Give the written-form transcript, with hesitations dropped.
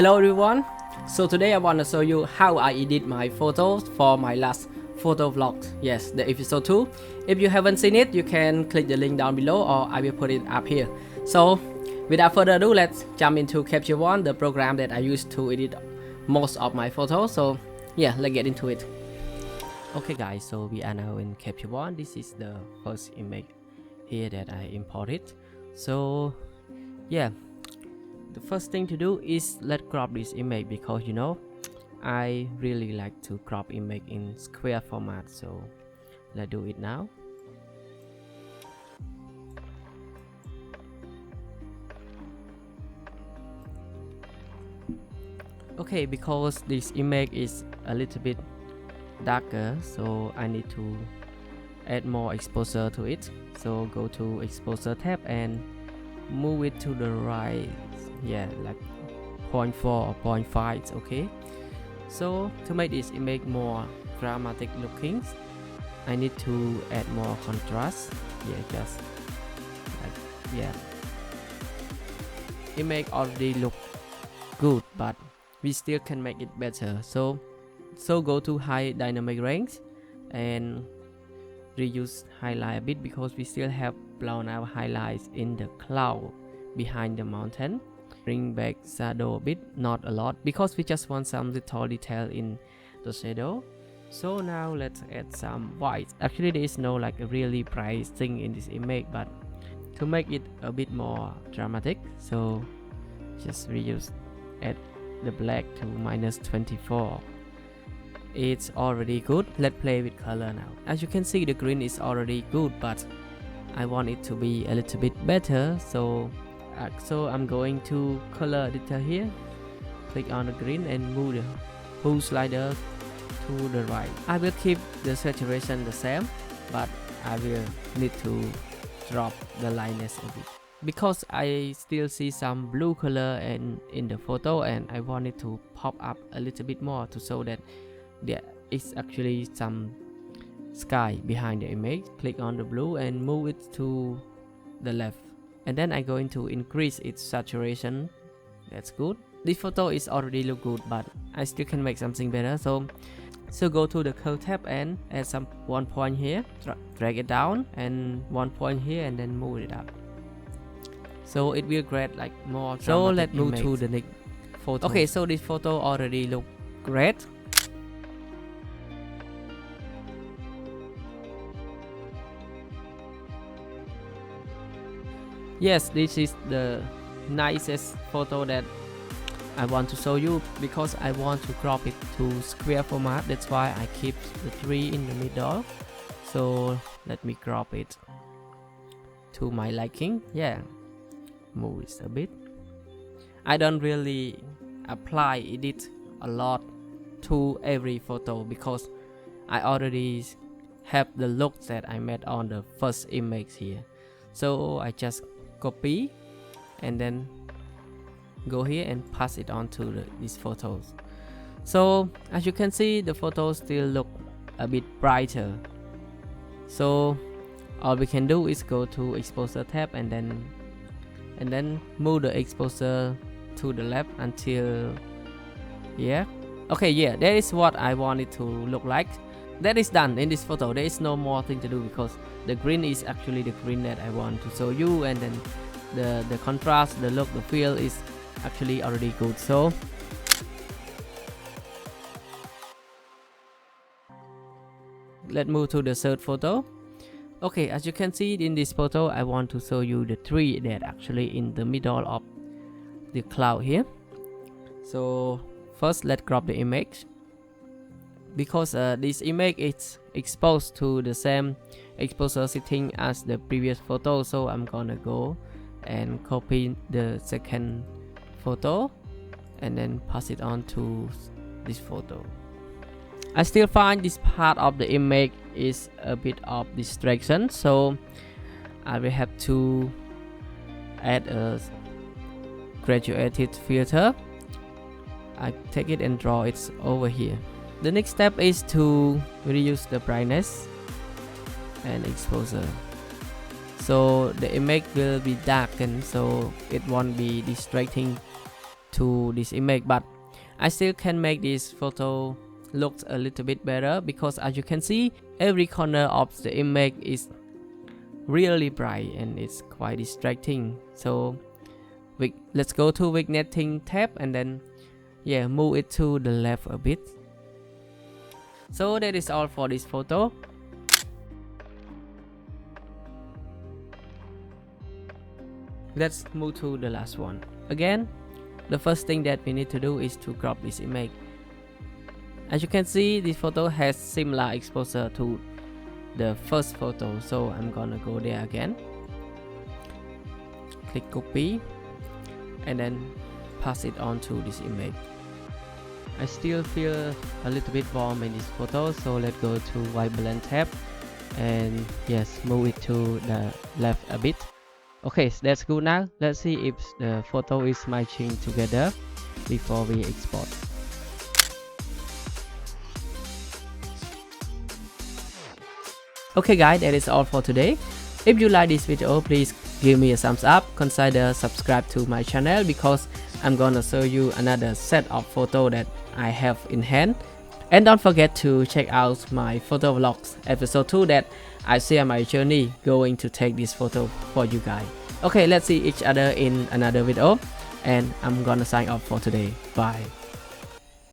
Hello everyone, so today I want to show you how I edit my photos for my last photo vlog. Yes, the episode 2. If you haven't seen it, you can click the link down below or I will put it up here. So without further ado, let's jump into Capture One, the program that I use to edit most of my photos. So yeah, let's get into it. Okay guys, so we are now in Capture One. This is the first image here that I imported. So yeah, the first thing to do is let's crop this image, because you know I really like to crop image in square format. So let's do it now. Okay, because this image is a little bit darker, so I need to add more exposure to it. So go to exposure tab and move it to the right, yeah, like 0.4 or 0.5. It's okay. So to make this image more dramatic looking, I need to add more contrast. Yeah, just like, yeah, image already look good, but we still can make it better. So go to high dynamic range and reuse highlight a bit, because we still have blown out highlights in the cloud behind the mountain. Bring back shadow a bit, not a lot, because we just want some little detail in the shadow. So now let's add some white. Actually there is no like a really bright thing in this image, but to make it a bit more dramatic, so just reuse, add the black to -24. It's already good. Let's play with color now. As you can see, the green is already good, but I want it to be a little bit better. So I'm going to color editor here, click on the green and move the hue slider to the right. I will keep the saturation the same, but I will need to drop the lightness a bit, because I still see some blue color in the photo, and I want it to pop up a little bit more to show that there is actually some sky behind the image. Click on the blue and move it to the left, and then I'm going to increase its saturation. That's good. This photo is already look good, but I still can make something better. So go to the curve tab and add some 1 point here, drag it down, and 1 point here, and then move it up, so it will create like more. So let's move to the next photo. Okay, so this photo already look great. Yes, this is the nicest photo that I want to show you, because I want to crop it to square format. That's why I keep the tree in the middle. So let me crop it to my liking. Yeah, move it a bit. I don't really apply edit a lot to every photo, because I already have the look that I made on the first image here. So I just copy and then go here and pass it on to these photos. So as you can see, the photos still look a bit brighter. So all we can do is go to exposure tab and then move the exposure to the left until, yeah, okay, yeah, that is what I want it to look like. That is done in this photo. There is no more thing to do, because the green is actually the green that I want to show you, and then the contrast, the look, the feel is actually already good. So let's move to the third photo. Okay, as you can see in this photo, I want to show you the tree that actually in the middle of the cloud here. So first let's crop the image, because this image is exposed to the same exposure setting as the previous photo. So I'm gonna go and copy the second photo and then pass it on to this photo. I still find this part of the image is a bit of distraction, so I will have to add a graduated filter. I take it and draw it over here. The next step is to reduce the brightness and exposure. so the image will be darkened, so it won't be distracting to this image, but I still can make this photo looks a little bit better, because as you can see, every corner of the image is really bright and it's quite distracting. So let's go to vignetting tab and then move it to the left a bit. So that is all for this photo. Let's move to the last one. Again, the first thing that we need to do is to crop this image. As you can see, this photo has similar exposure to the first photo, so I'm gonna go there again, click copy and then pass it on to this image. I still feel a little bit warm in this photo, so let's go to white balance tab and yes, move it to the left a bit. Okay, so that's good. Now let's see if the photo is matching together before we export. Okay guys, that is all for today. If you like this video, please give me a thumbs up. Consider subscribe to my channel, because I'm gonna show you another set of photo that I have in hand. And don't forget to check out my photo vlogs episode 2 that I share my journey going to take this photo for you guys. Okay, let's see each other in another video, and I'm gonna sign off for today. Bye.